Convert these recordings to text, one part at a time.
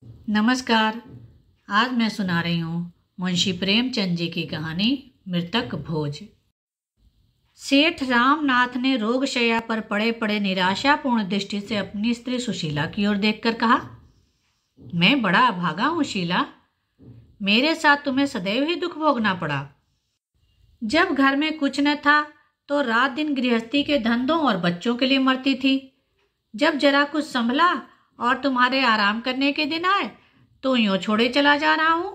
नमस्कार। आज मैं सुना रही हूँ मुंशी प्रेमचंद जी की कहानी मृतक भोज। सेठ रामनाथ ने रोगशैया पर पड़े पड़े निराशापूर्ण दृष्टि से अपनी स्त्री सुशीला की ओर देखकर कहा, मैं बड़ा अभागा हूँ शीला, मेरे साथ तुम्हें सदैव ही दुख भोगना पड़ा। जब घर में कुछ न था तो रात दिन गृहस्थी के धंधों और बच्चों के लिए मरती थी। जब जरा कुछ संभला और तुम्हारे आराम करने के दिन आए तो यूं छोड़े चला जा रहा हूं।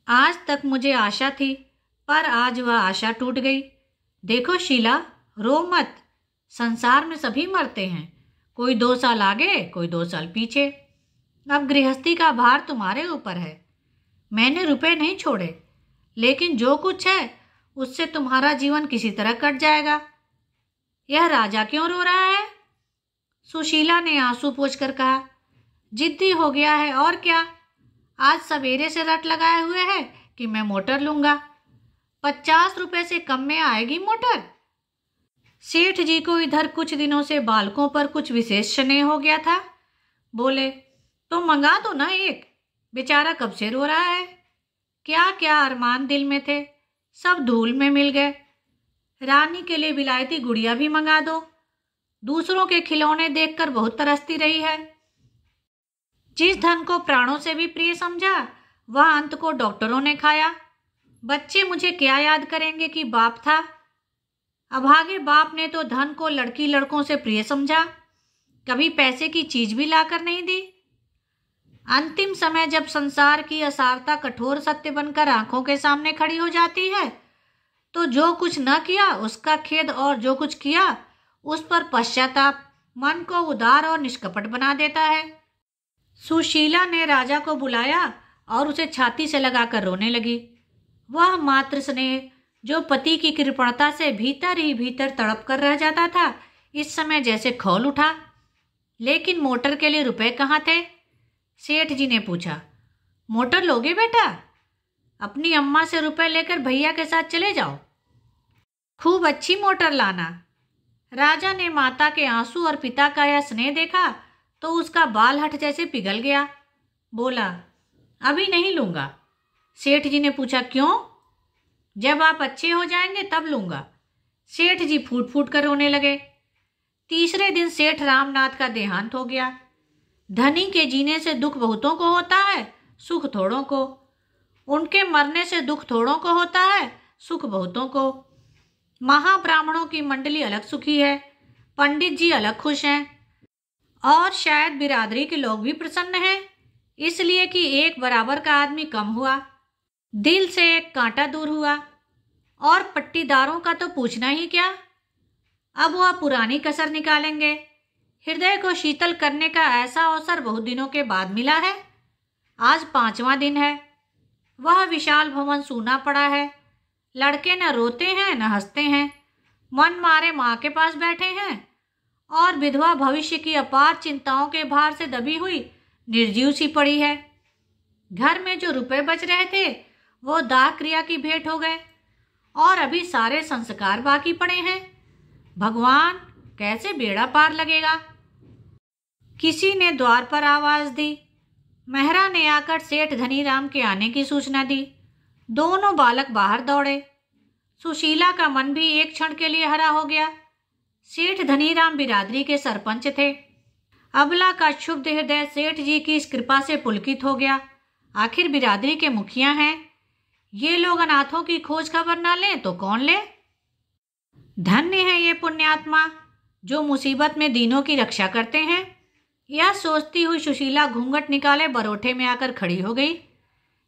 आज तक मुझे आशा थी, पर आज वह आशा टूट गई। देखो शीला, रो मत, संसार में सभी मरते हैं, कोई 2 साल आगे कोई 2 साल पीछे। अब गृहस्थी का भार तुम्हारे ऊपर है। मैंने रुपए नहीं छोड़े, लेकिन जो कुछ है उससे तुम्हारा जीवन किसी तरह कट जाएगा। यह राजा क्यों रो रहा है? सुशीला ने आंसू पोंछकर कहा, जिद्दी हो गया है और क्या। आज सवेरे से रट लगाए हुए है कि मैं मोटर लूंगा। 50 रुपए से कम में आएगी मोटर? सेठ जी को इधर कुछ दिनों से बालकों पर कुछ विशेष स्नेह हो गया था। बोले, तो मंगा दो ना एक, बेचारा कब से रो रहा है। क्या क्या अरमान दिल में थे, सब धूल में मिल गए। रानी के लिए विलायती गुड़िया भी मंगा दो। दूसरों के खिलौने देखकर बहुत तरसती रही है। जिस धन को प्राणों से भी प्रिय समझा, वह अंत को डॉक्टरों ने खाया। बच्चे मुझे क्या याद करेंगे कि बाप था। अभागे बाप ने तो धन को लड़की लड़कों से प्रिय समझा, कभी पैसे की चीज भी लाकर नहीं दी। अंतिम समय जब संसार की असारता कठोर सत्य बनकर आंखों के सामने खड़ी हो जाती है, तो जो कुछ न किया उसका खेद और जो कुछ किया उस पर पश्चाताप मन को उदार और निष्कपट बना देता है। सुशीला ने राजा को बुलाया और उसे छाती से लगाकर रोने लगी। वह मातृ स्नेह जो पति की कृपणता से भीतर ही भीतर तड़प कर रह जाता था, इस समय जैसे खौल उठा। लेकिन मोटर के लिए रुपए कहाँ थे? सेठ जी ने पूछा। मोटर लोगे बेटा? अपनी अम्मा से रुपए लेकर भैया के साथ चले जाओ, खूब अच्छी मोटर लाना। राजा ने माता के आंसू और पिता का यह स्नेह देखा तो उसका बाल हट जैसे पिघल गया। बोला, अभी नहीं लूंगा। सेठ जी ने पूछा, क्यों? जब आप अच्छे हो जाएंगे तब लूंगा। सेठ जी फूट फूट कर रोने लगे। तीसरे दिन सेठ रामनाथ का देहांत हो गया। धनी के जीने से दुख बहुतों को होता है, सुख थोड़ों को। उनके मरने से दुख थोड़ों को होता है, सुख बहुतों को। महाब्राह्मणों की मंडली अलग सुखी है, पंडित जी अलग खुश हैं, और शायद बिरादरी के लोग भी प्रसन्न हैं, इसलिए कि एक बराबर का आदमी कम हुआ, दिल से एक कांटा दूर हुआ। और पट्टीदारों का तो पूछना ही क्या। अब वह पुरानी कसर निकालेंगे। हृदय को शीतल करने का ऐसा अवसर बहुत दिनों के बाद मिला है। आज 5वां दिन है। वह विशाल भवन सूना पड़ा है। लड़के न रोते हैं न हंसते हैं, मन मारे माँ के पास बैठे हैं, और विधवा भविष्य की अपार चिंताओं के भार से दबी हुई निर्जीव सी पड़ी है। घर में जो रुपए बच रहे थे वो दाह क्रिया की भेंट हो गए, और अभी सारे संस्कार बाकी पड़े हैं। भगवान, कैसे बेड़ा पार लगेगा। किसी ने द्वार पर आवाज दी। मेहरा ने आकर सेठ धनीराम के आने की सूचना दी। दोनों बालक बाहर दौड़े। सुशीला का मन भी एक क्षण के लिए हरा हो गया। सेठ धनीराम बिरादरी के सरपंच थे। अबला का क्षुब्ध हृदय सेठ जी की इस कृपा से पुलकित हो गया। आखिर बिरादरी के मुखिया हैं, ये लोग अनाथों की खोज खबर ना लें तो कौन ले। धन्य है ये पुण्यात्मा जो मुसीबत में दीनों की रक्षा करते हैं। यह सोचती हुई सुशीला घूंघट निकाले बरोठे में आकर खड़ी हो गई।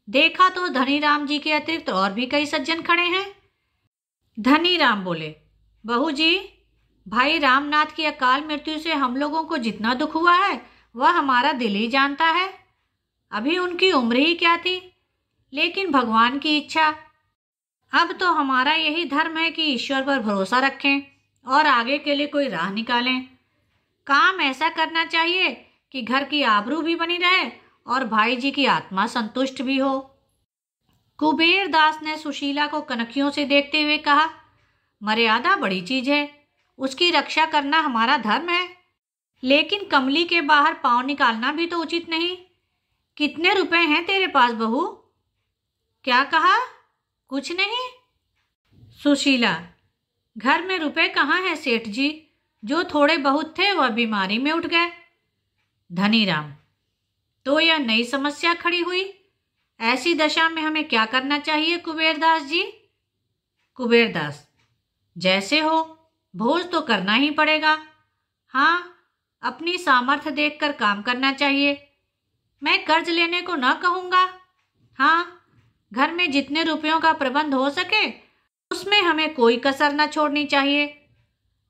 देखा तो धनीराम जी के अतिरिक्त और भी कई सज्जन खड़े हैं। धनीराम बोले, बहू जी, भाई रामनाथ की अकाल मृत्यु से हम लोगों को जितना दुख हुआ है वह हमारा दिल ही जानता है। अभी उनकी उम्र ही क्या थी, लेकिन भगवान की इच्छा। अब तो हमारा यही धर्म है कि ईश्वर पर भरोसा रखें और आगे के लिए कोई राह निकालें। काम ऐसा करना चाहिए कि घर की आबरू भी बनी रहे और भाई जी की आत्मा संतुष्ट भी हो। कुबेर दास ने सुशीला को कनखियों से देखते हुए कहा, मर्यादा बड़ी चीज है, उसकी रक्षा करना हमारा धर्म है, लेकिन कमली के बाहर पांव निकालना भी तो उचित नहीं। कितने रुपए हैं तेरे पास बहू? क्या कहा? कुछ नहीं। सुशीला, घर में रुपए कहाँ हैं सेठ जी? जो थोड़े बहुत थे वह बीमारी में उठ गए। धनीराम, तो यह नई समस्या खड़ी हुई। ऐसी दशा में हमें क्या करना चाहिए कुबेरदास जी? कुबेरदास, जैसे हो, भोज तो करना ही पड़ेगा। हाँ, अपनी सामर्थ्य देखकर काम करना चाहिए। मैं कर्ज लेने को न कहूँगा। हाँ, घर में जितने रुपयों का प्रबंध हो सके उसमें हमें कोई कसर न छोड़नी चाहिए।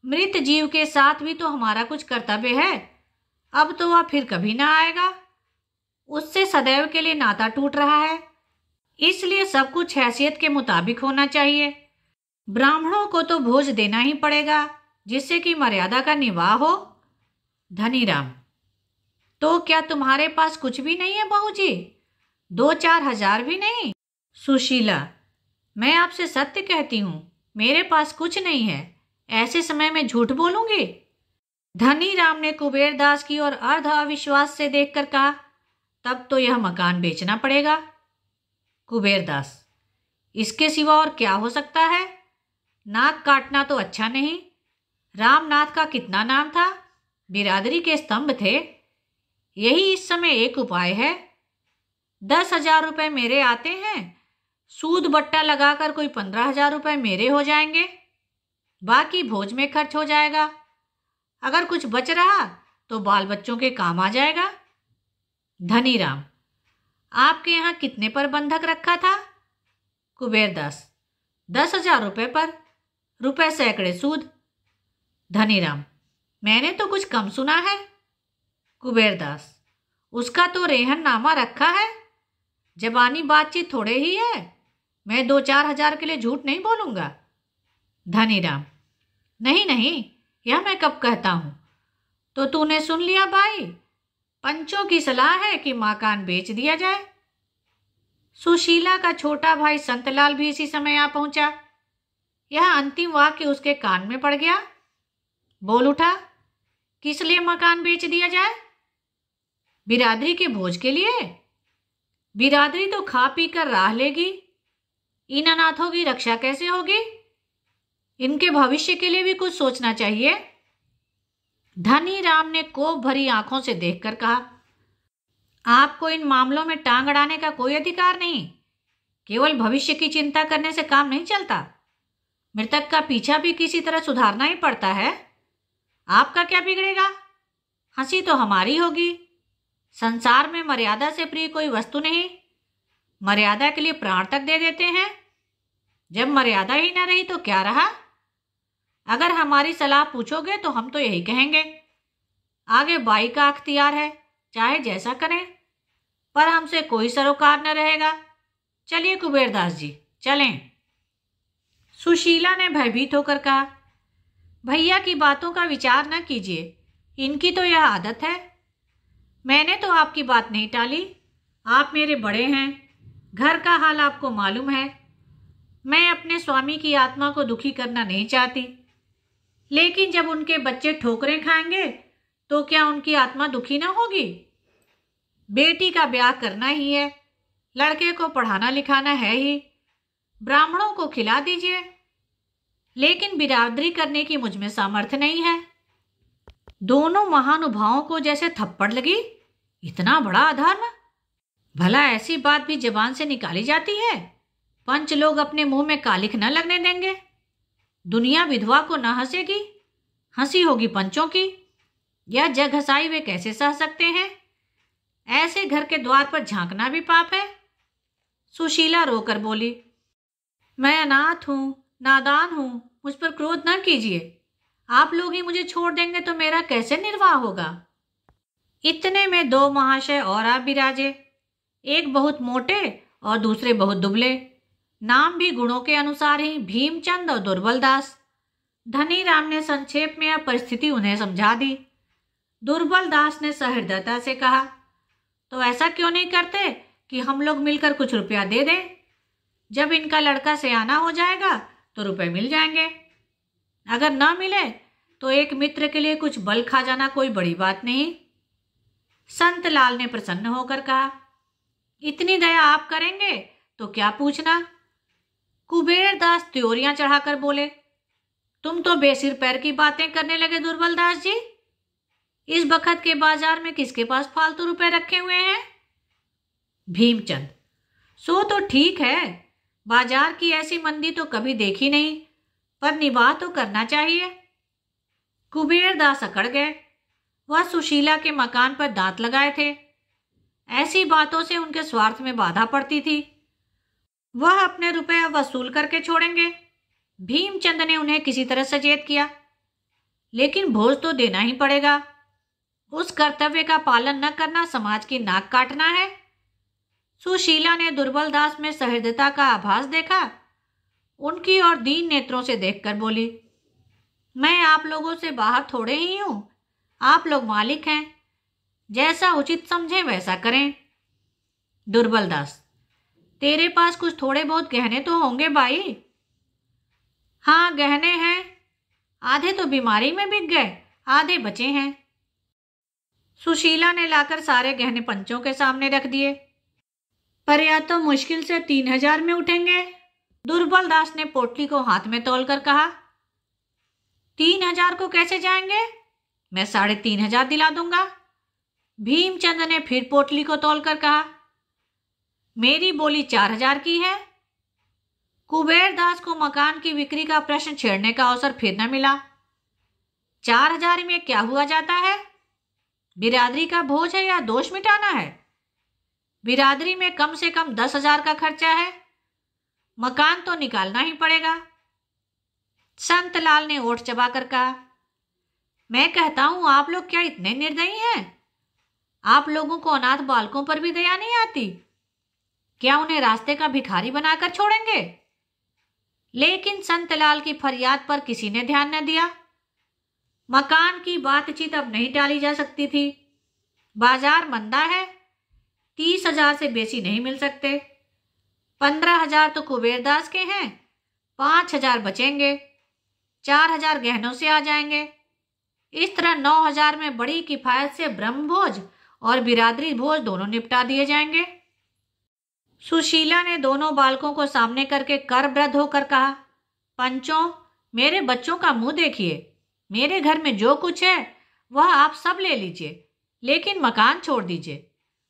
मृत जीव के साथ भी तो हमारा कुछ कर्तव्य है। अब तो वह फिर कभी ना आएगा। उससे सदैव के लिए नाता टूट रहा है। इसलिए सब कुछ हैसियत के मुताबिक होना चाहिए। ब्राह्मणों को तो भोज देना ही पड़ेगा, जिससे कि मर्यादा का निवाह हो। धनीराम, तो क्या तुम्हारे पास कुछ भी नहीं है बहू जी? 2-4 हजार भी नहीं? सुशीला, मैं आपसे सत्य कहती हूँ, मेरे पास कुछ नहीं है। ऐसे समय में झूठ बोलूंगी? धनीराम ने कुबेरदास की ओर अर्ध अविश्वास से देखकर कहा, तब तो यह मकान बेचना पड़ेगा। कुबेरदास, इसके सिवा और क्या हो सकता है? नाक काटना तो अच्छा नहीं। रामनाथ का कितना नाम था? बिरादरी के स्तंभ थे। यही इस समय एक उपाय है। 10,000 रुपये मेरे आते हैं, सूद बट्टा लगाकर कोई 15,000 रुपये मेरे हो जाएंगे। बाकी भोज में खर्च हो जाएगा। अगर कुछ बच रहा तो बाल बच्चों के काम आ जाएगा। धनीराम, आपके यहाँ कितने पर बंधक रखा था? कुबेरदास, 10,000 रुपये पर, रुपए सैकड़े सूद। धनीराम, मैंने तो कुछ कम सुना है। कुबेरदास, उसका तो रेहन नामा रखा है। जबानी बातचीत थोड़े ही है। मैं 2-4 हजार के लिए झूठ नहीं बोलूंगा। धनीराम, नहीं नहीं, यह मैं कब कहता हूं। तो तूने सुन लिया भाई, पंचों की सलाह है कि मकान बेच दिया जाए। सुशीला का छोटा भाई संतलाल भी इसी समय आ पहुंचा। यह अंतिम वाक्य उसके कान में पड़ गया। बोल उठा, किस लिए मकान बेच दिया जाए? बिरादरी के भोज के लिए। बिरादरी तो खा पी कर राह लेगी। इन अनाथों की रक्षा कैसे होगी? इनके भविष्य के लिए भी कुछ सोचना चाहिए। धनीराम ने कोप भरी आंखों से देखकर कहा, आपको इन मामलों में टांग अड़ाने का कोई अधिकार नहीं। केवल भविष्य की चिंता करने से काम नहीं चलता। मृतक का पीछा भी किसी तरह सुधारना ही पड़ता है। आपका क्या बिगड़ेगा? हंसी तो हमारी होगी। संसार में मर्यादा से प्रिय कोई वस्तु नहीं। मर्यादा के लिए प्राण तक दे देते हैं। जब मर्यादा ही न रही तो क्या रहा? अगर हमारी सलाह पूछोगे तो हम तो यही कहेंगे, आगे बाई का अख्तियार है, चाहे जैसा करें, पर हमसे कोई सरोकार न रहेगा। चलिए कुबेरदास जी, चलें। सुशीला ने भयभीत होकर कहा, भैया की बातों का विचार न कीजिए, इनकी तो यह आदत है। मैंने तो आपकी बात नहीं टाली। आप मेरे बड़े हैं, घर का हाल आपको मालूम है। मैं अपने स्वामी की आत्मा को दुखी करना नहीं चाहती, लेकिन जब उनके बच्चे ठोकरें खाएंगे तो क्या उनकी आत्मा दुखी ना होगी? बेटी का ब्याह करना ही है, लड़के को पढ़ाना लिखाना है ही, ब्राह्मणों को खिला दीजिए। लेकिन बिरादरी करने की मुझ में सामर्थ्य नहीं है। दोनों महानुभावों को जैसे थप्पड़ लगी। इतना बड़ा अधर्म! भला ऐसी बात भी जबान से निकाली जाती है? पंच लोग अपने मुंह में कालिख न लगने देंगे। दुनिया विधवा को न हंसेगी, हंसी होगी पंचों की। यह जग हंसाई वे कैसे सह सकते हैं? ऐसे घर के द्वार पर झांकना भी पाप है। सुशीला रोकर बोली, मैं अनाथ हूं, नादान हूं, मुझ पर क्रोध न कीजिए। आप लोग ही मुझे छोड़ देंगे तो मेरा कैसे निर्वाह होगा? इतने में 2 महाशय और आ बिराजे। एक बहुत मोटे और दूसरे बहुत दुबले। नाम भी गुणों के अनुसार ही भीमचंद और दुर्बलदास। धनीराम ने संक्षेप में यह परिस्थिति उन्हें समझा दी। दुर्बलदास ने सहृदयता से कहा, तो ऐसा क्यों नहीं करते कि हम लोग मिलकर कुछ रुपया दे दें? जब इनका लड़का सयाना हो जाएगा तो रुपए मिल जाएंगे। अगर ना मिले तो एक मित्र के लिए कुछ बल खा जाना कोई बड़ी बात नहीं। संतलाल ने प्रसन्न होकर कहा, इतनी दया आप करेंगे तो क्या पूछना। कुबेर दास त्योरियां चढ़ाकर बोले, तुम तो बेसिर पैर की बातें करने लगे दुर्बल दास जी। इस बखत के बाजार में किसके पास फालतू रुपए रखे हुए हैं? भीमचंद, सो तो ठीक है, बाजार की ऐसी मंदी तो कभी देखी नहीं, पर निवाह तो करना चाहिए। कुबेर दास अकड़ गए। वह सुशीला के मकान पर दांत लगाए थे। ऐसी बातों से उनके स्वार्थ में बाधा पड़ती थी। वह अपने रुपए वसूल करके छोड़ेंगे। भीमचंद ने उन्हें किसी तरह सचेत किया, लेकिन भोज तो देना ही पड़ेगा। उस कर्तव्य का पालन न करना समाज की नाक काटना है। सुशीला ने दुर्बल दास में सहृदयता का आभास देखा। उनकी ओर दीन नेत्रों से देखकर बोली, मैं आप लोगों से बाहर थोड़े ही हूं, आप लोग मालिक हैं, जैसा उचित समझें वैसा करें। दुर्बल दास, तेरे पास कुछ थोड़े बहुत गहने तो होंगे भाई? हाँ, गहने हैं, आधे तो बीमारी में बिक गए, आधे बचे हैं। सुशीला ने लाकर सारे गहने पंचों के सामने रख दिए। पर या तो मुश्किल से 3,000 में उठेंगे। दुर्बल दास ने पोटली को हाथ में तौलकर कहा, 3,000 को कैसे जाएंगे? मैं 3,500 दिला दूंगा। भीमचंद ने फिर पोटली को तौलकर कहा, मेरी बोली 4,000 की है। कुबेर दास को मकान की बिक्री का प्रश्न छेड़ने का अवसर फिर न मिला। 4,000 में क्या हुआ जाता है? बिरादरी का भोज है या दोष मिटाना है? बिरादरी में कम से कम 10,000 का खर्चा है। मकान तो निकालना ही पड़ेगा। संतलाल ने ओठ चबाकर कहा, मैं कहता हूं आप लोग क्या इतने निर्दयी हैं? आप लोगों को अनाथ बालकों पर भी दया नहीं आती? क्या उन्हें रास्ते का भिखारी बनाकर छोड़ेंगे? लेकिन संतलाल की फरियाद पर किसी ने ध्यान न दिया। मकान की बातचीत अब नहीं टाली जा सकती थी। बाजार मंदा है, 30,000 से बेसी नहीं मिल सकते। 15,000 तो कुबेरदास के हैं, 5,000 बचेंगे, 4,000 गहनों से आ जाएंगे। इस तरह 9,000 में बड़ी किफायत से ब्रह्मभोज और बिरादरी भोज दोनों निपटा दिए जाएंगे। सुशीला ने दोनों बालकों को सामने करके करवृद्ध होकर कहा, पंचों, मेरे बच्चों का मुंह देखिए। मेरे घर में जो कुछ है वह आप सब ले लीजिए, लेकिन मकान छोड़ दीजिए।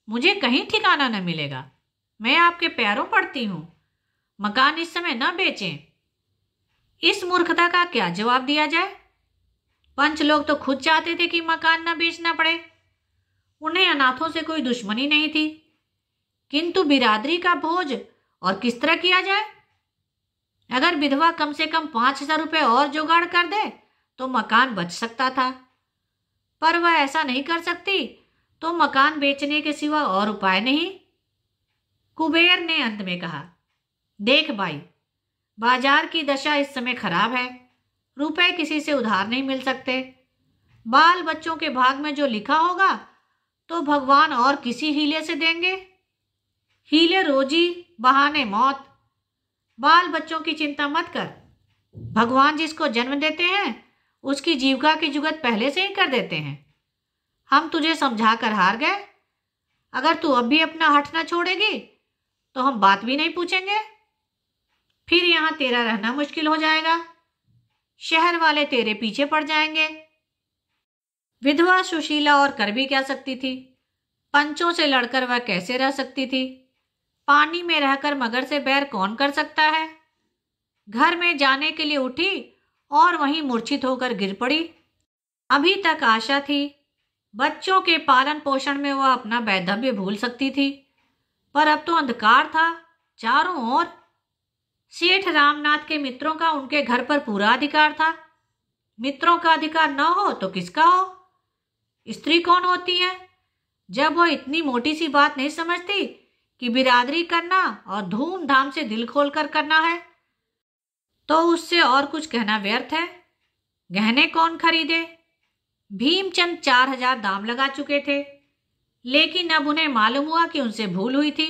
मुझे कहीं ठिकाना न मिलेगा। मैं आपके पैरों पड़ती हूं, मकान इस समय न बेचें। इस मूर्खता का क्या जवाब दिया जाए? पंच लोग तो खुद चाहते थे कि मकान न बेचना पड़े। उन्हें अनाथों से कोई दुश्मनी नहीं थी, किंतु बिरादरी का भोज और किस तरह किया जाए? अगर विधवा कम से कम 5,000 रुपये और जुगाड़ कर दे तो मकान बच सकता था, पर वह ऐसा नहीं कर सकती, तो मकान बेचने के सिवा और उपाय नहीं। कुबेर ने अंत में कहा, देख भाई, बाजार की दशा इस समय खराब है, रुपए किसी से उधार नहीं मिल सकते। बाल बच्चों के भाग में जो लिखा होगा तो भगवान और किसी हीले से देंगे। हीले रोजी, बहाने मौत। बाल बच्चों की चिंता मत कर, भगवान जिसको जन्म देते हैं उसकी जीविका की जुगत पहले से ही कर देते हैं। हम तुझे समझा कर हार गए। अगर तू अब भी अपना हठ न छोड़ेगी तो हम बात भी नहीं पूछेंगे। फिर यहां तेरा रहना मुश्किल हो जाएगा। शहर वाले तेरे पीछे पड़ जाएंगे। विधवा सुशीला और कर भी क्या सकती थी? पंचों से लड़कर वह कैसे रह सकती थी? पानी में रहकर मगर से बैर कौन कर सकता है? घर में जाने के लिए उठी और वहीं मूर्छित होकर गिर पड़ी। अभी तक आशा थी, बच्चों के पालन पोषण में वह अपना वैधव्य भूल सकती थी, पर अब तो अंधकार था चारों ओर। सेठ रामनाथ के मित्रों का उनके घर पर पूरा अधिकार था। मित्रों का अधिकार न हो तो किसका हो? स्त्री कौन होती है? जब वह इतनी मोटी सी बात नहीं समझती कि बिरादरी करना और धूमधाम से दिल खोलकर करना है, तो उससे और कुछ कहना व्यर्थ है। गहने कौन खरीदे? भीमचंद 4,000 दाम लगा चुके थे, लेकिन अब उन्हें मालूम हुआ कि उनसे भूल हुई थी।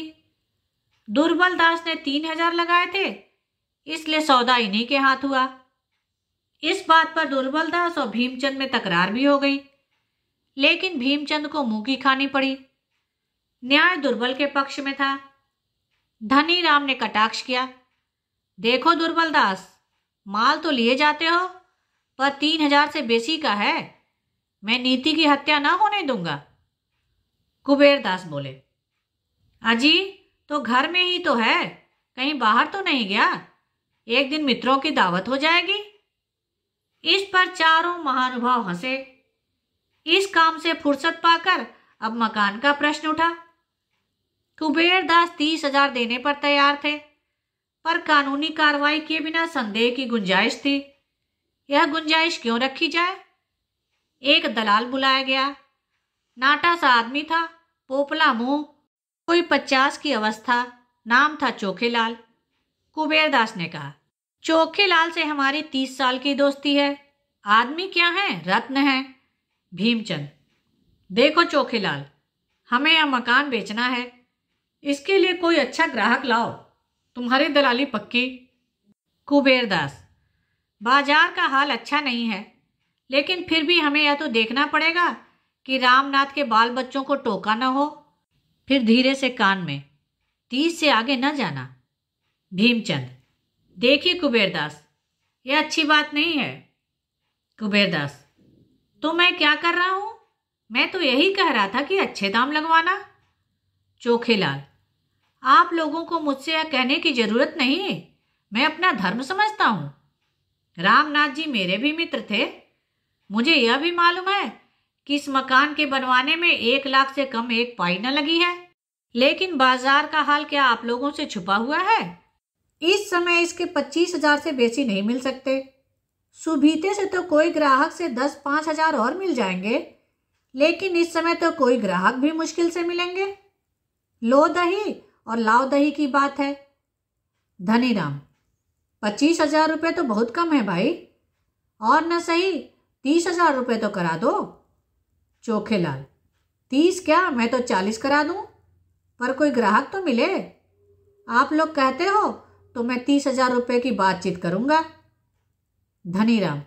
दुर्बल दास ने 3,000 लगाए थे, इसलिए सौदा इन्हीं के हाथ हुआ। इस बात पर दुर्बल दास और भीमचंद में तकरार भी हो गई, लेकिन भीमचंद को मुंह की खानी पड़ी। न्याय दुर्बल के पक्ष में था। धनी राम ने कटाक्ष किया, देखो दुर्बल दास, माल तो लिए जाते हो, पर 3,000 से बेसी का है। मैं नीति की हत्या ना होने दूंगा। कुबेर दास बोले, अजी तो घर में ही तो है, कहीं बाहर तो नहीं गया। एक दिन मित्रों की दावत हो जाएगी। इस पर चारों महानुभाव हंसे। इस काम से फुर्सत पाकर अब मकान का प्रश्न उठा। कुबेर दास 30,000 देने पर तैयार थे, पर कानूनी कार्रवाई किए बिना संदेह की गुंजाइश थी। यह गुंजाइश क्यों रखी जाए? एक दलाल बुलाया गया। नाटा सा आदमी था, पोपला मुंह, कोई 50 की अवस्था। नाम था चोखेलाल। कुबेर दास ने कहा, चोखेलाल से हमारी 30 साल की दोस्ती है। आदमी क्या है? रत्न है। भीमचंद, देखो चोखेलाल, हमें यह मकान बेचना है। इसके लिए कोई अच्छा ग्राहक लाओ, तुम्हारी दलाली पक्की। कुबेर दास, बाजार का हाल अच्छा नहीं है, लेकिन फिर भी हमें यह तो देखना पड़ेगा कि रामनाथ के बाल बच्चों को टोका न हो। फिर धीरे से कान में, 30 से आगे न जाना। भीमचंद, देखिए कुबेर दास, यह अच्छी बात नहीं है। कुबेर दास, तो मैं क्या कर रहा हूं? मैं तो यही कह रहा था कि अच्छे दाम लगवाना। चोखेलाल, आप लोगों को मुझसे यह कहने की जरूरत नहीं, मैं अपना धर्म समझता हूं। रामनाथ जी मेरे भी मित्र थे। मुझे यह भी मालूम है कि इस मकान के बनवाने में 1 लाख से कम एक पाई न लगी है। लेकिन बाजार का हाल क्या आप लोगों से छुपा हुआ है? इस समय इसके 25,000 से बेसी नहीं मिल सकते। सुबीते से तो कोई ग्राहक से 10-5,000 और मिल जाएंगे, लेकिन इस समय तो कोई ग्राहक भी मुश्किल से मिलेंगे। लो दही और लाओ दही की बात है। धनीराम, 25,000 रुपये तो बहुत कम है भाई, और न सही 30,000 रुपये तो करा दो। चोखेलाल, 30 क्या, मैं तो 40 करा दूं, पर कोई ग्राहक तो मिले। आप लोग कहते हो तो मैं 30,000 रुपये की बातचीत करूंगा। धनीराम,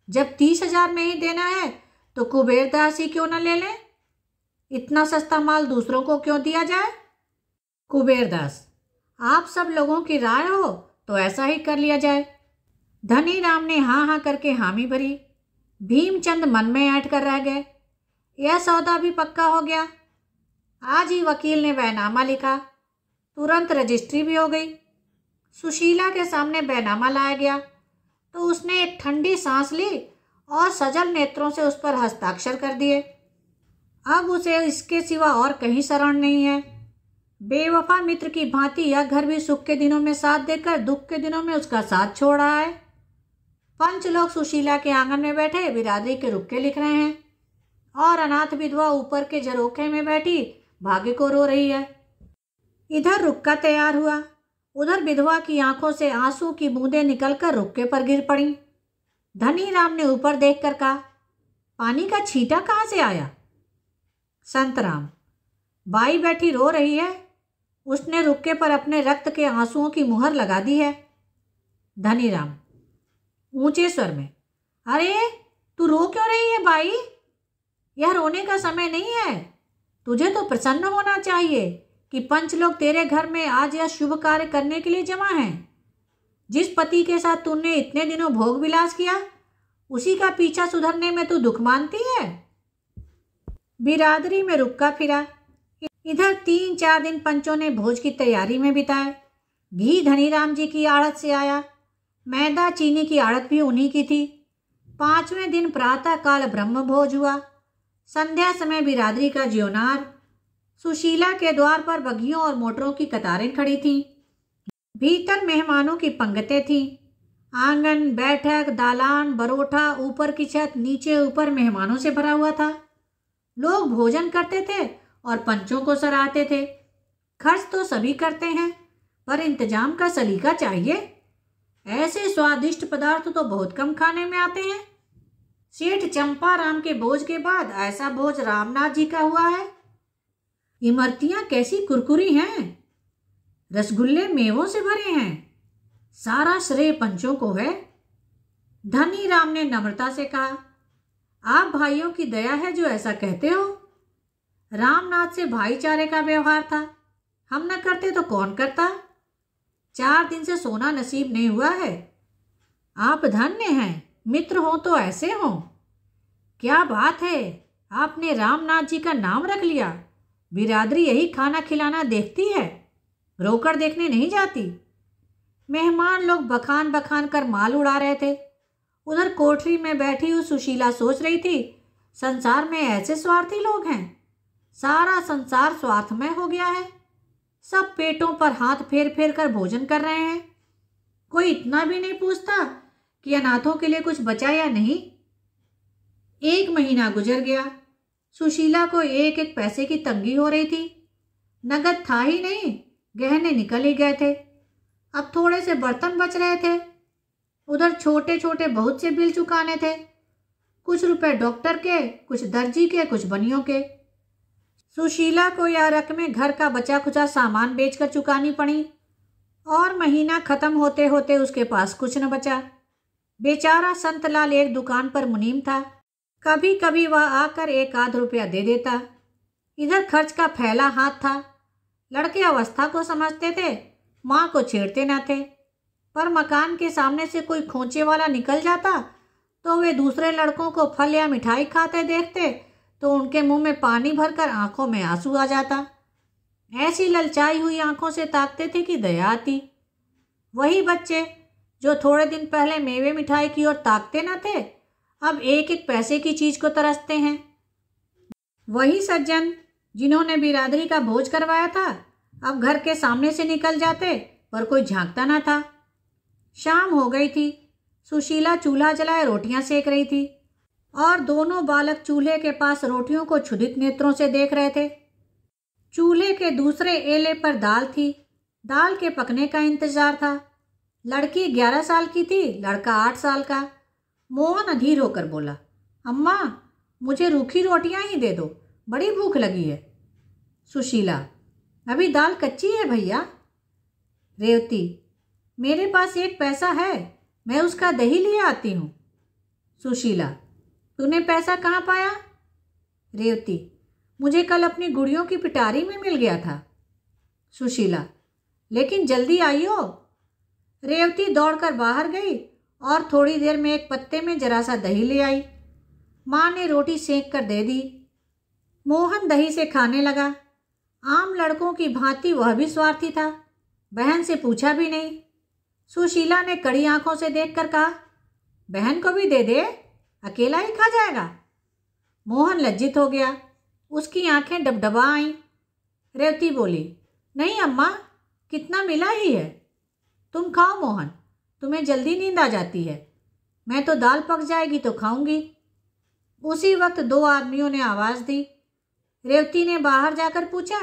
जब 30,000 में ही देना है तो कुबेर दास ही क्यों न ले लें? इतना सस्ता माल दूसरों को क्यों दिया जाए? कुबेर दास, आप सब लोगों की राय हो तो ऐसा ही कर लिया जाए। धनीराम ने हाँ हाँ करके हामी भरी। भीमचंद मन में ऐंठ कर रह गए। यह सौदा भी पक्का हो गया। आज ही वकील ने बैनामा लिखा, तुरंत रजिस्ट्री भी हो गई। सुशीला के सामने बैनामा लाया गया तो उसने एक ठंडी सांस ली और सजल नेत्रों से उस पर हस्ताक्षर कर दिए। अब उसे इसके सिवा और कहीं शरण नहीं है। बेवफा मित्र की भांति यह घर भी सुख के दिनों में साथ देकर दुख के दिनों में उसका साथ छोड़ रहा है। पंच लोग सुशीला के आंगन में बैठे बिरादरी के रुक्के लिख रहे हैं, और अनाथ विधवा ऊपर के झरोखे में बैठी भाग्य को रो रही है। इधर रुक्का तैयार हुआ, उधर विधवा की आंखों से आंसू की बूंदें निकलकर रुक्के पर गिर पड़ी। धनीराम ने ऊपर देखकर कहा, पानी का छींटा कहाँ से आया? संतराम, बाई बैठी रो रही है, उसने रुक्के पर अपने रक्त के आंसुओं की मुहर लगा दी है। धनीराम ऊंचे स्वर में, अरे तू रो क्यों रही है बाई? यह रोने का समय नहीं है। तुझे तो प्रसन्न होना चाहिए कि पंच लोग तेरे घर में आज यह शुभ कार्य करने के लिए जमा हैं। जिस पति के साथ तूने इतने दिनों भोग विलास किया, उसी का पीछा सुधरने में तू दुख मानती है। बिरादरी में रुक्का फिरा। इधर 3-4 दिन पंचों ने भोज की तैयारी में बिताए। घी धनीराम जी की आड़त से आया, मैदा चीनी की आड़त भी उन्हीं की थी। 5वें दिन प्रातः काल ब्रह्म भोज हुआ। संध्या समय बिरादरी का ज्योनार। सुशीला के द्वार पर बग्घियों और मोटरों की कतारें खड़ी थीं। भीतर मेहमानों की पंगतें थीं। आंगन, बैठक, दालान, बरोठा, ऊपर की छत, नीचे ऊपर मेहमानों से भरा हुआ था। लोग भोजन करते थे और पंचों को सराहते थे। खर्च तो सभी करते हैं, पर इंतजाम का सलीका चाहिए। ऐसे स्वादिष्ट पदार्थ तो बहुत कम खाने में आते हैं। सेठ चंपाराम के भोज के बाद ऐसा भोज रामनाथ जी का हुआ है। इमरतियां कैसी कुरकुरी हैं, रसगुल्ले मेवों से भरे हैं। सारा श्रेय पंचों को है। धनीराम ने नम्रता से कहा, आप भाइयों की दया है जो ऐसा कहते हो। रामनाथ से भाईचारे का व्यवहार था। हम न करते तो कौन करता। 4 दिन से सोना नसीब नहीं हुआ है। आप धन्य हैं, मित्र हो तो ऐसे हो। क्या बात है, आपने रामनाथ जी का नाम रख लिया। बिरादरी यही खाना खिलाना देखती है, रोकर देखने नहीं जाती। मेहमान लोग बखान बखान कर माल उड़ा रहे थे। उधर कोठरी में बैठी हुई सुशीला सोच रही थी, संसार में ऐसे स्वार्थी लोग हैं। सारा संसार स्वार्थमय हो गया है। सब पेटों पर हाथ फेर फेर कर भोजन कर रहे हैं। कोई इतना भी नहीं पूछता कि अनाथों के लिए कुछ बचा या नहीं। 1 महीना गुजर गया। सुशीला को एक एक पैसे की तंगी हो रही थी। नगद था ही नहीं, गहने निकल ही गए थे। अब थोड़े से बर्तन बच रहे थे। उधर छोटे छोटे बहुत से बिल चुकाने थे। कुछ रुपए डॉक्टर के, कुछ दर्जी के, कुछ बनियों के। सुशीला को यह रकमें घर का बचा खुचा सामान बेचकर चुकानी पड़ी और महीना खत्म होते होते उसके पास कुछ न बचा। बेचारा संतलाल एक दुकान पर मुनीम था। कभी कभी वह आकर 1 आध रुपया दे देता। इधर खर्च का फैला हाथ था। लड़के अवस्था को समझते थे, माँ को छेड़ते न थे। पर मकान के सामने से कोई खोंचे वाला निकल जाता तो वे दूसरे लड़कों को फल या मिठाई खाते देखते तो उनके मुंह में पानी भरकर आंखों में आंसू आ जाता। ऐसी ललचाई हुई आंखों से ताकते थे कि दया आती। वही बच्चे जो थोड़े दिन पहले मेवे मिठाई की ओर ताकते न थे, अब एक एक पैसे की चीज को तरसते हैं। वही सज्जन जिन्होंने बिरादरी का भोज करवाया था, अब घर के सामने से निकल जाते पर कोई झांकता न था। शाम हो गई थी। सुशीला चूल्हा जलाए रोटियां सेक रही थी और दोनों बालक चूल्हे के पास रोटियों को क्षुधित नेत्रों से देख रहे थे। चूल्हे के दूसरे एले पर दाल थी। दाल के पकने का इंतजार था। लड़की 11 साल की थी, लड़का 8 साल का। मोहन अधीर होकर बोला, अम्मा मुझे रूखी रोटियां ही दे दो, बड़ी भूख लगी है। सुशीला, अभी दाल कच्ची है भैया। रेवती, मेरे पास 1 पैसा है, मैं उसका दही लिए आती हूँ। सुशीला, तूने पैसा कहाँ पाया? रेवती, मुझे कल अपनी गुड़ियों की पिटारी में मिल गया था। सुशीला, लेकिन जल्दी आइयो। रेवती दौड़कर बाहर गई और थोड़ी देर में एक पत्ते में जरा सा दही ले आई। माँ ने रोटी सेंक कर दे दी। मोहन दही से खाने लगा। आम लड़कों की भांति वह भी स्वार्थी था। बहन से पूछा भी नहीं। सुशीला ने कड़ी आंखों से देखकर कहा, बहन को भी दे दे, अकेला ही खा जाएगा। मोहन लज्जित हो गया। उसकी आंखें डबडबा आईं। रेवती बोली, नहीं अम्मा, कितना मिला ही है। तुम खाओ मोहन, तुम्हें जल्दी नींद आ जाती है। मैं तो दाल पक जाएगी तो खाऊंगी। उसी वक्त 2 आदमियों ने आवाज़ दी। रेवती ने बाहर जाकर पूछा,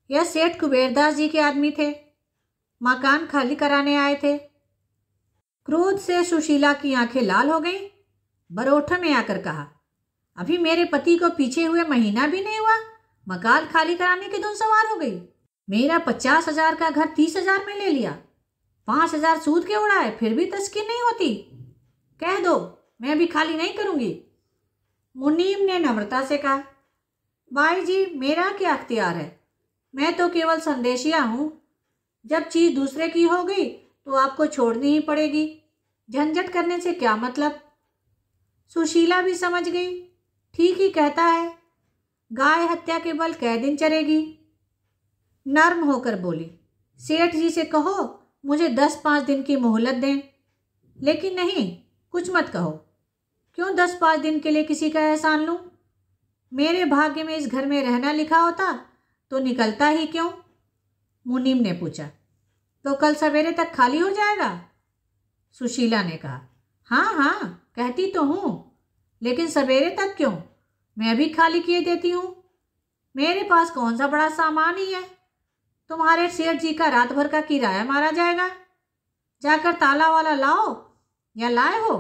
यह सेठ कुबेरदास जी के आदमी थे, मकान खाली कराने आए थे। क्रोध से सुशीला की आंखें लाल हो गईं। बरोठे में आकर कहा, अभी मेरे पति को पीछे हुए महीना भी नहीं हुआ, मकान खाली कराने की धुन सवार हो गई। मेरा 50,000 का घर 30,000 में ले लिया, 5,000 सूद के उड़ाए, फिर भी तस्कीर नहीं होती। कह दो मैं अभी खाली नहीं करूंगी। मुनीम ने नम्रता से कहा, बाई जी, मेरा क्या अख्तियार है, मैं तो केवल संदेशिया हूँ। जब चीज़ दूसरे की हो गई तो आपको छोड़नी ही पड़ेगी, झंझट करने से क्या मतलब। सुशीला भी समझ गई, ठीक ही कहता है, गाय हत्या के बल कै दिन चरेगी। नर्म होकर बोली, सेठ जी से कहो मुझे 10-5 दिन की मोहलत दें। लेकिन नहीं, कुछ मत कहो। क्यों 10-5 दिन के लिए किसी का एहसान लूं? मेरे भाग्य में इस घर में रहना लिखा होता तो निकलता ही क्यों? मुनीम ने पूछा, तो कल सवेरे तक खाली हो जाएगा? सुशीला ने कहा, हाँ हाँ कहती तो हूँ, लेकिन सवेरे तक क्यों, मैं भी खाली किए देती हूँ। मेरे पास कौन सा बड़ा सामान ही है, तुम्हारे सेठ जी का रात भर का किराया मारा जाएगा। जाकर ताला वाला लाओ या लाए हो?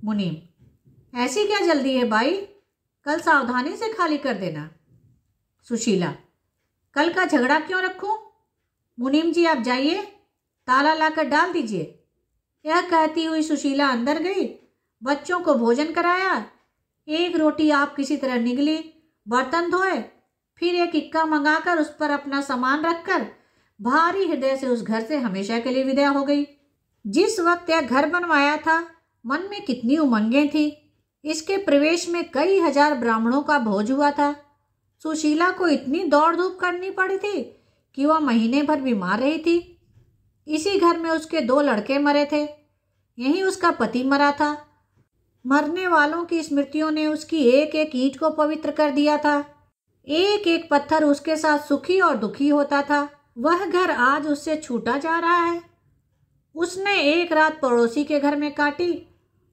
मुनीम, ऐसी क्या जल्दी है भाई, कल सावधानी से खाली कर देना। सुशीला, कल का झगड़ा क्यों रखूं? मुनीम जी आप जाइए, ताला लाकर डाल दीजिए। यह कहती हुई सुशीला अंदर गई, बच्चों को भोजन कराया। 1 रोटी आप किसी तरह निगली, बर्तन धोए, फिर एक इक्का मंगाकर उस पर अपना सामान रखकर भारी हृदय से उस घर से हमेशा के लिए विदा हो गई। जिस वक्त यह घर बनवाया था, मन में कितनी उमंगें थी। इसके प्रवेश में कई हजार ब्राह्मणों का भोज हुआ था। सुशीला को इतनी दौड़ धूप करनी पड़ी थी कि वह महीने भर बीमार रही थी। इसी घर में उसके 2 लड़के मरे थे, यहीं उसका पति मरा था। मरने वालों की स्मृतियों ने उसकी एक एक ईंट को पवित्र कर दिया था। एक एक पत्थर उसके साथ सुखी और दुखी होता था। वह घर आज उससे छूटा जा रहा है। उसने एक रात पड़ोसी के घर में काटी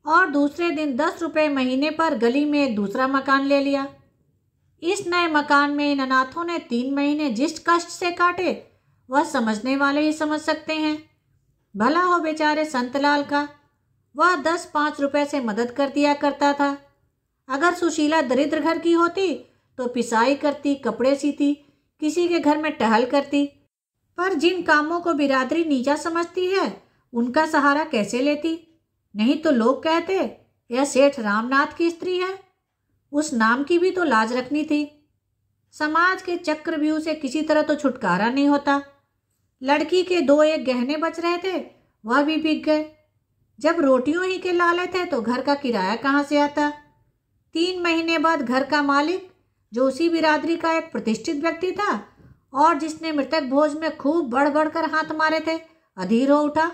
और दूसरे दिन 10 रुपये महीने पर गली में एक दूसरा मकान ले लिया। इस नए मकान में इन अनाथों ने 3 महीने जिस कष्ट से काटे वह समझने वाले ही समझ सकते हैं। भला हो बेचारे संतलाल का, वह 10-5 रुपए से मदद कर दिया करता था। अगर सुशीला दरिद्र घर की होती तो पिसाई करती, कपड़े सीती, किसी के घर में टहल करती। पर जिन कामों को बिरादरी नीचा समझती है उनका सहारा कैसे लेती? नहीं तो लोग कहते यह सेठ रामनाथ की स्त्री है। उस नाम की भी तो लाज रखनी थी। समाज के चक्रव्यूह से किसी तरह तो छुटकारा नहीं होता। लड़की के 2-1 गहने बच रहे थे, वह भी बिक गए। जब रोटियों ही के लाले थे तो घर का किराया कहाँ से आता? 3 महीने बाद घर का मालिक, जो उसी बिरादरी का एक प्रतिष्ठित व्यक्ति था और जिसने मृतक भोज में खूब बढ़ बढ़ कर हाथ मारे थे, अधीर हो उठा।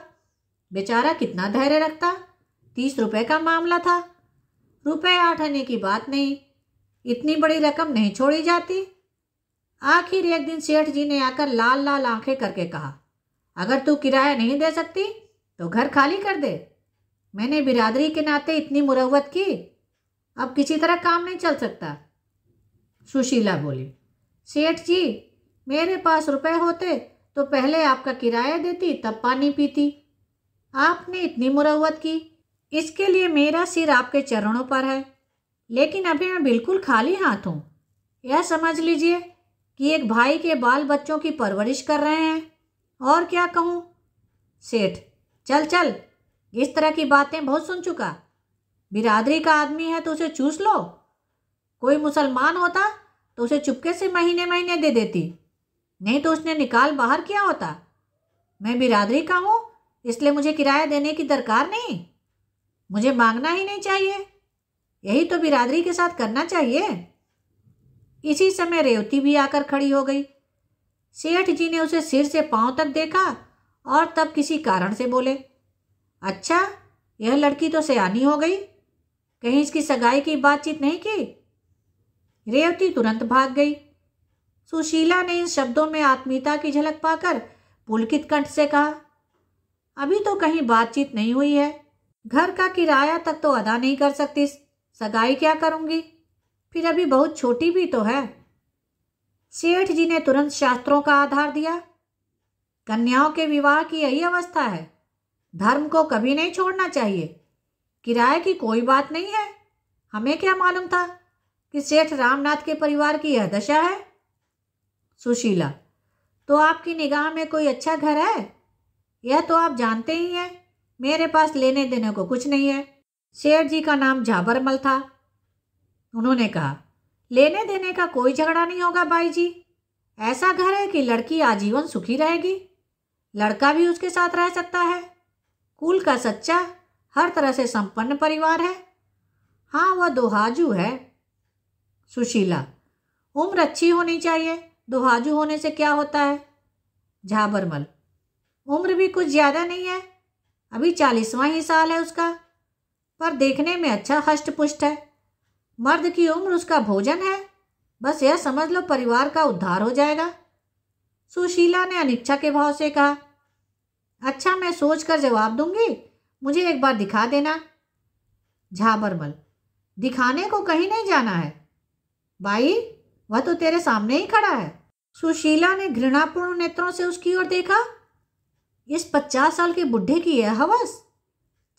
बेचारा कितना धैर्य रखता। 30 रुपए का मामला था। रुपए 8 आने की बात नहीं, इतनी बड़ी रकम नहीं छोड़ी जाती। आखिर एक दिन सेठ जी ने आकर लाल लाल आंखें करके कहा, अगर तू किराया नहीं दे सकती तो घर खाली कर दे। मैंने बिरादरी के नाते इतनी मुरव्वत की, अब किसी तरह काम नहीं चल सकता। सुशीला बोली, सेठ जी, मेरे पास रुपए होते तो पहले आपका किराया देती, तब पानी पीती। आपने इतनी मुरव्वत की, इसके लिए मेरा सिर आपके चरणों पर है। लेकिन अभी मैं बिल्कुल खाली हाथ हूँ। यह समझ लीजिए कि एक भाई के बाल बच्चों की परवरिश कर रहे हैं। और क्या कहूँ? सेठ, चल चल, इस तरह की बातें बहुत सुन चुका। बिरादरी का आदमी है तो उसे चूस लो। कोई मुसलमान होता तो उसे चुपके से महीने महीने दे देती, नहीं तो उसने निकाल बाहर किया होता। मैं बिरादरी का हूँ, इसलिए मुझे किराया देने की दरकार नहीं। मुझे मांगना ही नहीं चाहिए। यही तो बिरादरी के साथ करना चाहिए। इसी समय रेवती भी आकर खड़ी हो गई। सेठ जी ने उसे सिर से पांव तक देखा और तब किसी कारण से बोले, अच्छा, यह लड़की तो सयानी हो गई, कहीं इसकी सगाई की बातचीत नहीं की? रेवती तुरंत भाग गई। सुशीला ने इन शब्दों में आत्मीयता की झलक पाकर पुलकित कंठ से कहा, अभी तो कहीं बातचीत नहीं हुई है। घर का किराया तक तो अदा नहीं कर सकती, सगाई क्या करूंगी? फिर अभी बहुत छोटी भी तो है। सेठ जी ने तुरंत शास्त्रों का आधार दिया। कन्याओं के विवाह की यही अवस्था है। धर्म को कभी नहीं छोड़ना चाहिए। किराए की कोई बात नहीं है। हमें क्या मालूम था कि सेठ रामनाथ के परिवार की यह दशा है। सुशीला, तो आपकी निगाह में कोई अच्छा घर है? यह तो आप जानते ही हैं, मेरे पास लेने देने को कुछ नहीं है। सेठ जी का नाम झाबरमल था। उन्होंने कहा, लेने देने का कोई झगड़ा नहीं होगा बाई जी। ऐसा घर है कि लड़की आजीवन सुखी रहेगी, लड़का भी उसके साथ रह सकता है। कुल का सच्चा, हर तरह से संपन्न परिवार है। हाँ, वह दोहाजू है। सुशीला, उम्र अच्छी होनी चाहिए, दोहाजू होने से क्या होता है? झाबरमल, उम्र भी कुछ ज़्यादा नहीं है, अभी 40वां ही साल है उसका, पर देखने में अच्छा हष्ट पुष्ट है। मर्द की उम्र उसका भोजन है। बस यह समझ लो परिवार का उद्धार हो जाएगा। सुशीला ने अनिच्छा के भाव से कहा, अच्छा, मैं सोच कर जवाब दूंगी, मुझे एक बार दिखा देना। झाबरमल, दिखाने को कहीं नहीं जाना है भाई, वह तो तेरे सामने ही खड़ा है। सुशीला ने घृणापूर्ण नेत्रों से उसकी ओर देखा। इस 50 साल के बुढ़े की यह हवस,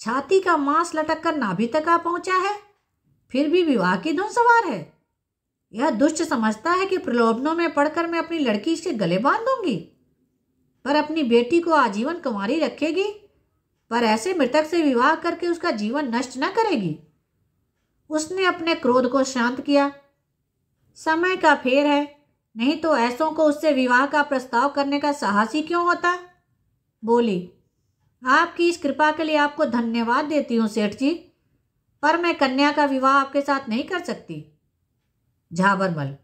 छाती का मांस लटक कर नाभि तक आ पहुंचा है, फिर भी विवाह की धुन सवार है। यह दुष्ट समझता है कि प्रलोभनों में पड़कर मैं अपनी लड़की इसके गले बांध दूंगी, पर अपनी बेटी को आजीवन कुंवारी रखेगी, पर ऐसे मृतक से विवाह करके उसका जीवन नष्ट न करेगी। उसने अपने क्रोध को शांत किया। समय का फेर है, नहीं तो ऐसों को उससे विवाह का प्रस्ताव करने का साहस ही क्यों होता। बोली, आपकी इस कृपा के लिए आपको धन्यवाद देती हूँ सेठ जी, पर मैं कन्या का विवाह आपके साथ नहीं कर सकती। झाबरमल,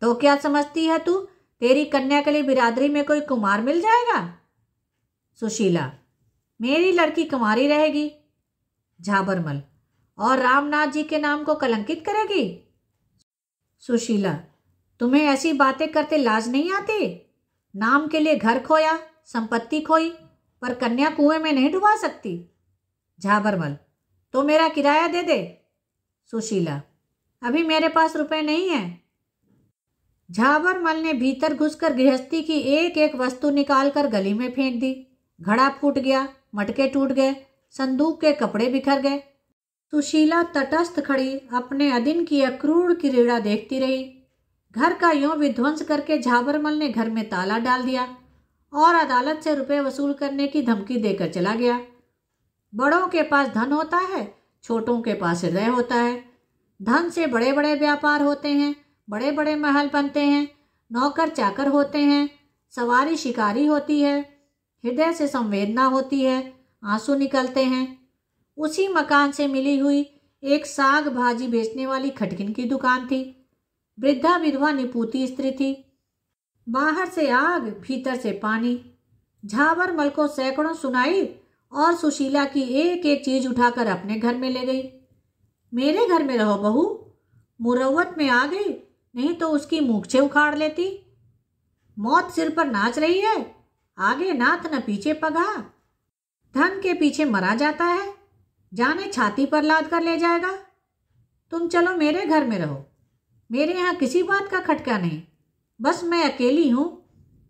तो क्या समझती है तू, तेरी कन्या के लिए बिरादरी में कोई कुमार मिल जाएगा। सुशीला, मेरी लड़की कुमारी रहेगी। झाबरमल, और रामनाथ जी के नाम को कलंकित करेगी। सुशीला, तुम्हें ऐसी बातें करते लाज नहीं आती। नाम के लिए घर खोया, संपत्ति खोई, पर कन्या कुएं में नहीं डुबा सकती। झाबरमल, तो मेरा किराया दे दे। सुशीला, अभी मेरे पास रुपए नहीं है। झाबरमल ने भीतर घुसकर गृहस्थी की एक एक वस्तु निकालकर गली में फेंक दी। घड़ा फूट गया, मटके टूट गए, संदूक के कपड़े बिखर गए। सुशीला तटस्थ खड़ी अपने अदिन की अक्रूर क्रीड़ा देखती रही। घर का यूं विध्वंस करके झाबरमल ने घर में ताला डाल दिया और अदालत से रुपए वसूल करने की धमकी देकर चला गया। बड़ों के पास धन होता है, छोटों के पास हृदय होता है। धन से बड़े बड़े व्यापार होते हैं, बड़े बड़े महल बनते हैं, नौकर चाकर होते हैं, सवारी शिकारी होती है, हृदय से संवेदना होती है, आंसू निकलते हैं। उसी मकान से मिली हुई एक साग भाजी बेचने वाली खटकिन की दुकान थी। वृद्धा विधवा निपुती स्त्री थी। बाहर से आग, भीतर से पानी। झाबरमल को सैकड़ों सुनाई और सुशीला की एक एक चीज उठाकर अपने घर में ले गई। मेरे घर में रहो बहू, मुरव्वत में आ गई, नहीं तो उसकी मूंछें उखाड़ लेती। मौत सिर पर नाच रही है, आगे नाथ न पीछे पगा। धन के पीछे मरा जाता है, जाने छाती पर लाद कर ले जाएगा। तुम चलो मेरे घर में रहो, मेरे यहाँ किसी बात का खटका नहीं, बस मैं अकेली हूँ,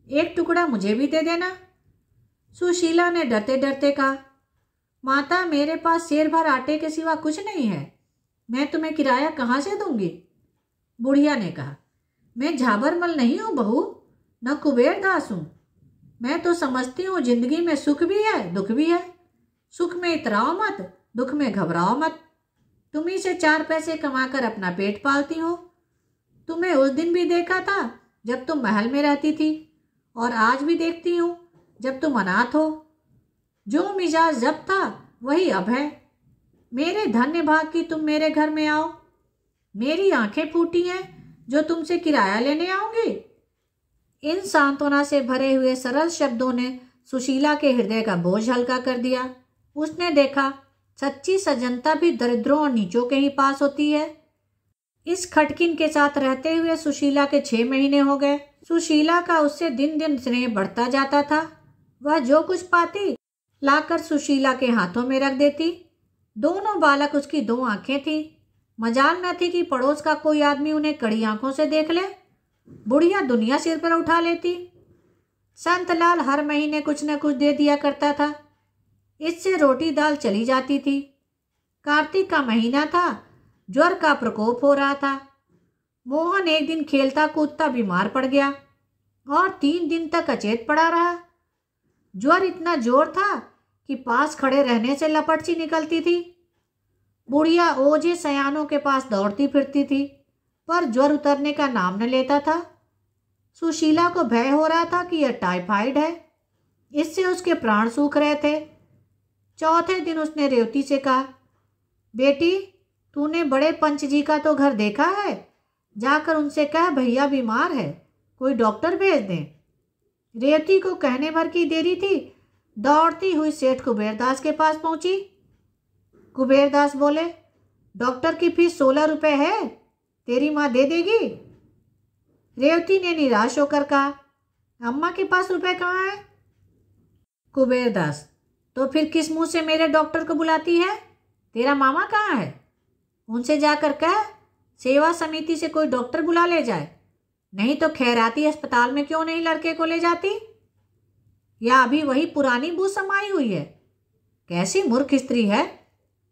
एक टुकड़ा मुझे भी दे देना। सुशीला ने डरते डरते कहा, माता मेरे पास शेर भर आटे के सिवा कुछ नहीं है, मैं तुम्हें किराया कहाँ से दूंगी। बुढ़िया ने कहा, मैं झाबरमल नहीं हूँ बहू, न कुबेर दास हूँ। मैं तो समझती हूँ जिंदगी में सुख भी है दुख भी है। सुख में इतराओ मत, दुख में घबराओ मत। तुम्ही से 4 पैसे कमाकर अपना पेट पालती हो। तुम्हें उस दिन भी देखा था जब तुम महल में रहती थी, और आज भी देखती हूँ जब तुम अनाथ हो। जो मिजाज जब था वही अब है। मेरे धन्य भाग की तुम मेरे घर में आओ। मेरी आंखें फूटी हैं जो तुमसे किराया लेने आऊंगी। इन सांत्वना से भरे हुए सरल शब्दों ने सुशीला के हृदय का बोझ हल्का कर दिया। उसने देखा, सच्ची सज्जनता भी दरिद्रों और नीचों के ही पास होती है। इस खटकिन के साथ रहते हुए सुशीला के 6 महीने हो गए। सुशीला का उससे दिन दिन स्नेह बढ़ता जाता था। वह जो कुछ पाती लाकर सुशीला के हाथों में रख देती। दोनों बालक उसकी 2 आंखें थी। मजाल न थी कि पड़ोस का कोई आदमी उन्हें कड़ी आंखों से देख ले। बुढ़िया दुनिया सिर पर उठा लेती। संतलाल हर महीने कुछ न कुछ दे दिया करता था, इससे रोटी दाल चली जाती थी। कार्तिक का महीना था, ज्वर का प्रकोप हो रहा था। मोहन एक दिन खेलता कूदता बीमार पड़ गया और 3 दिन तक अचेत पड़ा रहा। ज्वर इतना जोर था कि पास खड़े रहने से लपट सी निकलती थी। बुढ़िया ओझे सयानों के पास दौड़ती फिरती थी, पर ज्वर उतरने का नाम न लेता था। सुशीला को भय हो रहा था कि यह टाइफाइड है, इससे उसके प्राण सूख रहे थे। चौथे दिन उसने रेवती से कहा, बेटी तूने बड़े पंच जी का तो घर देखा है, जाकर उनसे कह भैया बीमार है, कोई डॉक्टर भेज दें। रेवती को कहने भर की देरी थी, दौड़ती हुई सेठ कुबेरदास के पास पहुंची। कुबेरदास बोले, डॉक्टर की फीस 16 रुपये है, तेरी माँ दे देगी। रेवती ने निराश होकर कहा, अम्मा के पास रुपए कहाँ है। कुबेरदास, तो फिर किस मुंह से मेरे डॉक्टर को बुलाती है, तेरा मामा कहाँ है। उनसे जाकर कह सेवा समिति से कोई डॉक्टर बुला ले जाए, नहीं तो खैराती अस्पताल में क्यों नहीं लड़के को ले जाती। या अभी वही पुरानी बू समाई हुई है। कैसी मूर्ख स्त्री है,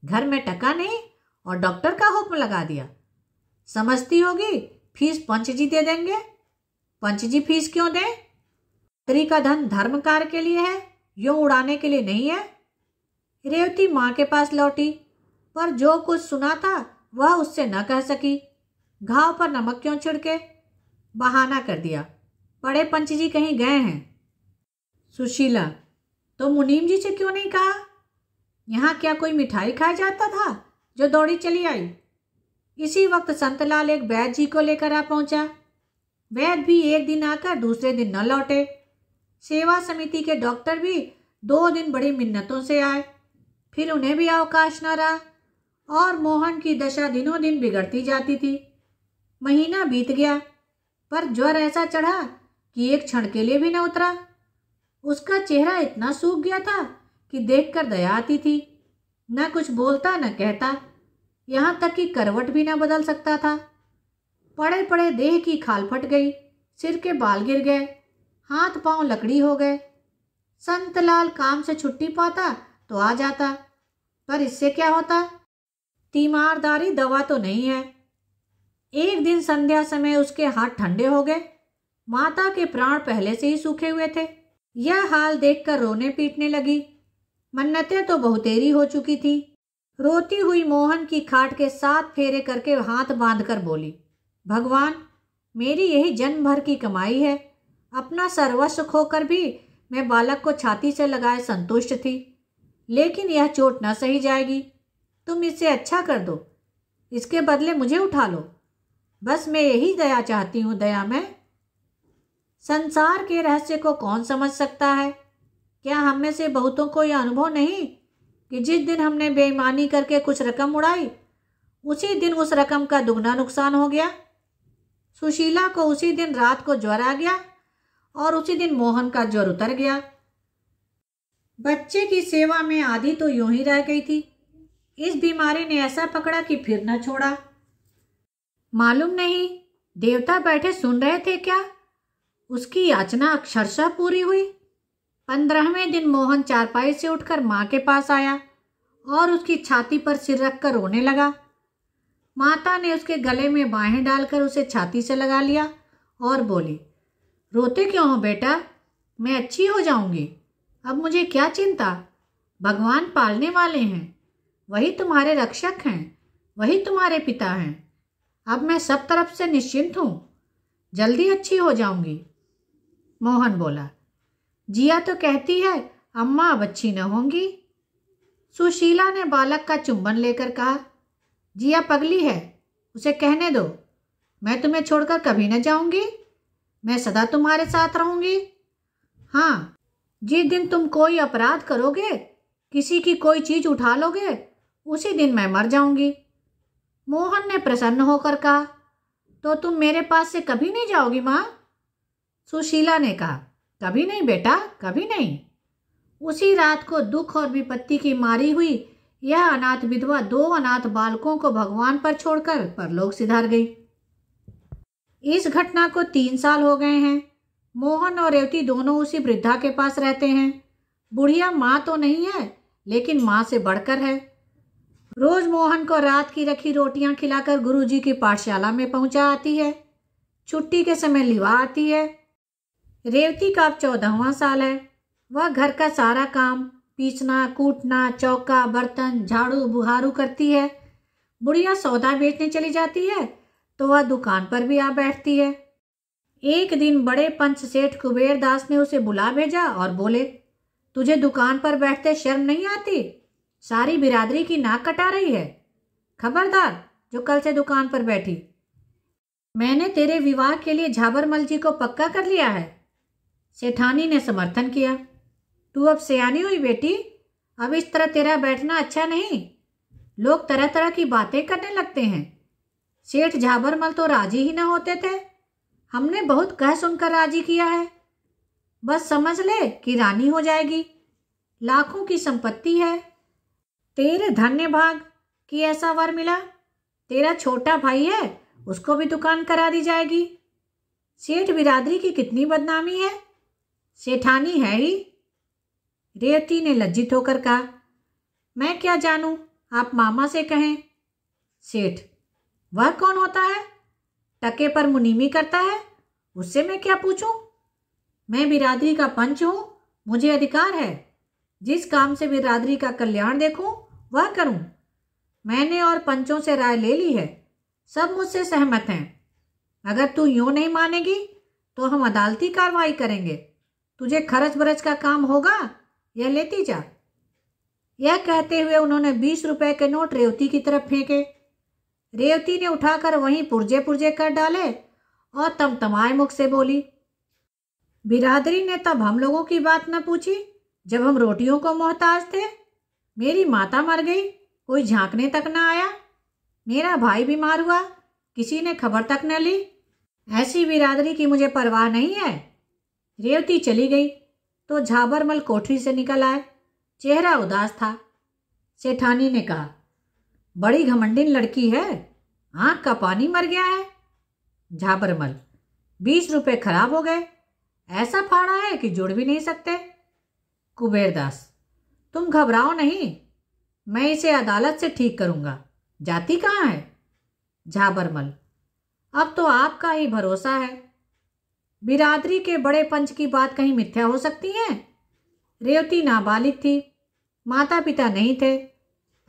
घर में टका नहीं और डॉक्टर का हुक्म लगा दिया। समझती होगी फीस पंच जी दे देंगे। पंच जी फीस क्यों दें, स्त्री का धन धर्म कार्य के लिए है, यूं उड़ाने के लिए नहीं है। रेवती माँ के पास लौटी, पर जो कुछ सुना था वह उससे न कह सकी। घाव पर नमक क्यों छिड़के? बहाना कर दिया, बड़े पंच जी कहीं गए हैं। सुशीला, तो मुनीम जी से क्यों नहीं कहा? यहाँ क्या कोई मिठाई खाया जाता था जो दौड़ी चली आई? इसी वक्त संतलाल एक वैद्य जी को लेकर आ पहुंचा। वैद्य भी एक दिन आकर दूसरे दिन न लौटे। सेवा समिति के डॉक्टर भी 2 दिन बड़ी मिन्नतों से आए, फिर उन्हें भी अवकाश न रहा और मोहन की दशा दिनों दिन बिगड़ती जाती थी। महीना बीत गया, पर ज्वर ऐसा चढ़ा कि एक क्षण के लिए भी न उतरा। उसका चेहरा इतना सूख गया था कि देखकर दया आती थी। न कुछ बोलता न कहता, यहाँ तक कि करवट भी न बदल सकता था। पड़े पड़े देह की खाल फट गई, सिर के बाल गिर गए, हाथ पांव लकड़ी हो गए। संतलाल काम से छुट्टी पाता तो आ जाता, पर इससे क्या होता? तीमारदारी दवा तो नहीं है। एक दिन संध्या समय उसके हाथ ठंडे हो गए। माता के प्राण पहले से ही सूखे हुए थे। यह हाल देखकर रोने पीटने लगी। मन्नतें तो बहुतेरी हो चुकी थी। रोती हुई मोहन की खाट के 7 फेरे करके हाथ बांधकर बोली, भगवान, मेरी यही जन्म भर की कमाई है। अपना सर्वस्व खोकर भी मैं बालक को छाती से लगाए संतुष्ट थी, लेकिन यह चोट न सही जाएगी। तुम इससे अच्छा कर दो, इसके बदले मुझे उठा लो। बस मैं यही दया चाहती हूँ, दया में। संसार के रहस्य को कौन समझ सकता है? क्या हम में से बहुतों को यह अनुभव नहीं कि जिस दिन हमने बेईमानी करके कुछ रकम उड़ाई, उसी दिन उस रकम का दुगना नुकसान हो गया। सुशीला को उसी दिन रात को ज्वर आ गया और उसी दिन मोहन का ज्वर उतर गया। बच्चे की सेवा में आधी तो यूं ही रह गई थी। इस बीमारी ने ऐसा पकड़ा कि फिर न छोड़ा। मालूम नहीं देवता बैठे सुन रहे थे क्या? उसकी याचना अक्षरशः पूरी हुई। 15वें दिन मोहन चारपाई से उठकर माँ के पास आया और उसकी छाती पर सिर रखकर रोने लगा। माता ने उसके गले में बाहें डालकर उसे छाती से लगा लिया और बोली, रोते क्यों हो बेटा? मैं अच्छी हो जाऊंगी। अब मुझे क्या चिंता? भगवान पालने वाले हैं, वही तुम्हारे रक्षक हैं, वही तुम्हारे पिता हैं। अब मैं सब तरफ से निश्चिंत हूँ, जल्दी अच्छी हो जाऊंगी। मोहन बोला, जिया तो कहती है अम्मा अब अच्छी न होंगी। सुशीला ने बालक का चुंबन लेकर कहा, जिया पगली है, उसे कहने दो। मैं तुम्हें छोड़कर कभी न जाऊंगी, मैं सदा तुम्हारे साथ रहूंगी। हाँ, जिस दिन तुम कोई अपराध करोगे, किसी की कोई चीज उठा लोगे, उसी दिन मैं मर जाऊंगी। मोहन ने प्रसन्न होकर कहा, तो तुम मेरे पास से कभी नहीं जाओगी माँ? सुशीला ने कहा, कभी नहीं बेटा, कभी नहीं। उसी रात को दुख और विपत्ति की मारी हुई यह अनाथ विधवा 2 अनाथ बालकों को भगवान पर छोड़कर परलोक सिधार गई। इस घटना को 3 साल हो गए हैं। मोहन और रेवती दोनों उसी वृद्धा के पास रहते हैं। बुढ़िया माँ तो नहीं है, लेकिन माँ से बढ़कर है। रोज मोहन को रात की रखी रोटियां खिलाकर गुरुजी की पाठशाला में पहुंचा आती है। छुट्टी के समय लिवा आती है। रेवती का अब 14वां साल है। वह घर का सारा काम, पीसना, कूटना, चौका, बर्तन, झाड़ू बुहारू करती है। बुढ़िया सौदा बेचने चली जाती है तो वह दुकान पर भी आ बैठती है। एक दिन बड़े पंच सेठ कुबेर दास ने उसे बुला भेजा और बोले, तुझे दुकान पर बैठते शर्म नहीं आती? सारी बिरादरी की नाक कटा रही है। खबरदार जो कल से दुकान पर बैठी। मैंने तेरे विवाह के लिए झाबरमल जी को पक्का कर लिया है। सेठानी ने समर्थन किया। तू अब सयानी हुई बेटी, अब इस तरह तेरा बैठना अच्छा नहीं। लोग तरह तरह की बातें करने लगते हैं। सेठ झाबरमल तो राजी ही न होते थे। हमने बहुत कह सुनकर राजी किया है। बस समझ ले कि रानी हो जाएगी। लाखों की संपत्ति है। तेरे धन्य भाग कि ऐसा वर मिला। तेरा छोटा भाई है, उसको भी दुकान करा दी जाएगी। सेठ बिरादरी की कितनी बदनामी है। सेठानी है ही। रेवती ने लज्जित होकर कहा, मैं क्या जानूं, आप मामा से कहें। सेठ, वह कौन होता है? टके पर मुनीमी करता है, उससे मैं क्या पूछूं? मैं बिरादरी का पंच हूं, मुझे अधिकार है। जिस काम से बिरादरी का कल्याण देखूं वह करूं। मैंने और पंचों से राय ले ली है। सब मुझसे सहमत हैं। अगर तू यूँ नहीं मानेगी तो हम अदालती कार्रवाई करेंगे। तुझे खर्च बरच का काम होगा, यह लेती जा। यह कहते हुए उन्होंने 20 रुपए के नोट रेवती की तरफ फेंके। रेवती ने उठाकर वहीं पुर्जे पुर्जे कर डाले और तमतमाए मुख से बोली, बिरादरी ने तब हम लोगों की बात न पूछी जब हम रोटियों को मोहताज थे। मेरी माता मर गई, कोई झांकने तक न आया। मेरा भाई बीमार हुआ, किसी ने खबर तक न ली। ऐसी बिरादरी की मुझे परवाह नहीं है। रेवती चली गई तो झाबरमल कोठरी से निकल आए। चेहरा उदास था। सेठानी ने कहा, बड़ी घमंडिन लड़की है, आंख का पानी मर गया है। झाबरमल, 20 रुपए खराब हो गए, ऐसा फाड़ा है कि जुड़ भी नहीं सकते। कुबेरदास, तुम घबराओ नहीं, मैं इसे अदालत से ठीक करूंगा। जाती कहाँ है? झाबरमल, अब तो आपका ही भरोसा है। बिरादरी के बड़े पंच की बात कहीं मिथ्या हो सकती है? रेवती नाबालिग थी, माता पिता नहीं थे।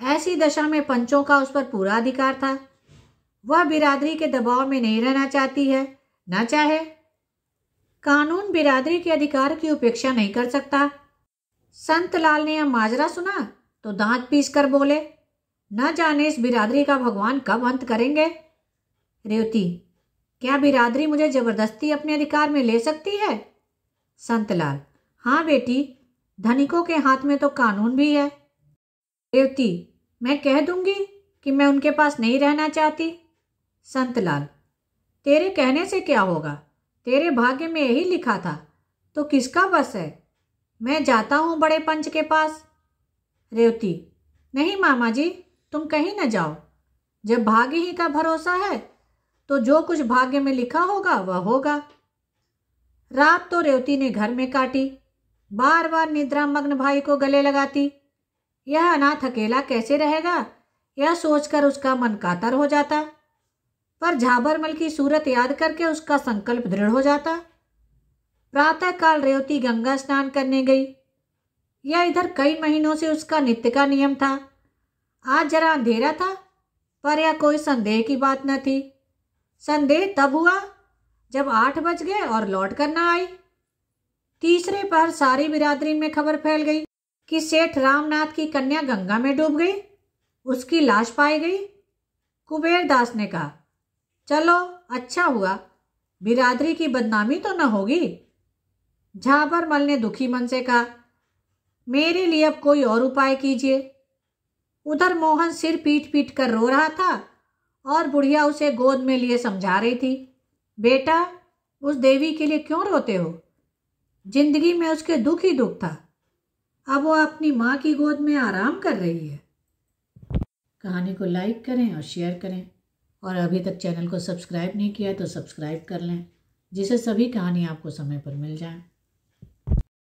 ऐसी दशा में पंचों का उस पर पूरा अधिकार था। वह बिरादरी के दबाव में नहीं रहना चाहती है, न चाहे। कानून बिरादरी के अधिकार की उपेक्षा नहीं कर सकता। संतलाल ने यह माजरा सुना तो दांत पीस कर बोले, न जाने इस बिरादरी का भगवान कब अंत करेंगे। रेवती, क्या बिरादरी मुझे जबरदस्ती अपने अधिकार में ले सकती है? संतलाल, हाँ बेटी, धनिकों के हाथ में तो कानून भी है। रेवती, मैं कह दूंगी कि मैं उनके पास नहीं रहना चाहती। संतलाल, तेरे कहने से क्या होगा? तेरे भाग्य में यही लिखा था, तो किसका बस है? मैं जाता हूँ बड़े पंच के पास। रेवती, नहीं मामा जी, तुम कहीं न जाओ। जब भाग्य ही का भरोसा है तो जो कुछ भाग्य में लिखा होगा वह होगा। रात तो रेवती ने घर में काटी। बार बार निद्रा मग्न भाई को गले लगाती। यह अनाथ अकेला कैसे रहेगा, यह सोचकर उसका मन कातर हो जाता। पर झाबरमल की सूरत याद करके उसका संकल्प दृढ़ हो जाता। प्रातःकाल रेवती गंगा स्नान करने गई। यह इधर कई महीनों से उसका नित्य का नियम था। आज जरा अंधेरा था, पर यह कोई संदेह की बात न थी। संदेह तब हुआ जब 8 बज गए और लौट कर न आई। तीसरे पहर सारी बिरादरी में खबर फैल गई कि सेठ रामनाथ की कन्या गंगा में डूब गई, उसकी लाश पाई गई। कुबेरदास ने कहा, चलो अच्छा हुआ, बिरादरी की बदनामी तो न होगी। झाबरमल ने दुखी मन से कहा, मेरे लिए अब कोई और उपाय कीजिए। उधर मोहन सिर पीट पीट कर रो रहा था और बुढ़िया उसे गोद में लिए समझा रही थी, बेटा उस देवी के लिए क्यों रोते हो? जिंदगी में उसके दुख ही दुख था, अब वो अपनी माँ की गोद में आराम कर रही है। कहानी को लाइक करें और शेयर करें, और अभी तक चैनल को सब्सक्राइब नहीं किया है तो सब्सक्राइब कर लें, जिससे सभी कहानी आपको समय पर मिल जाए।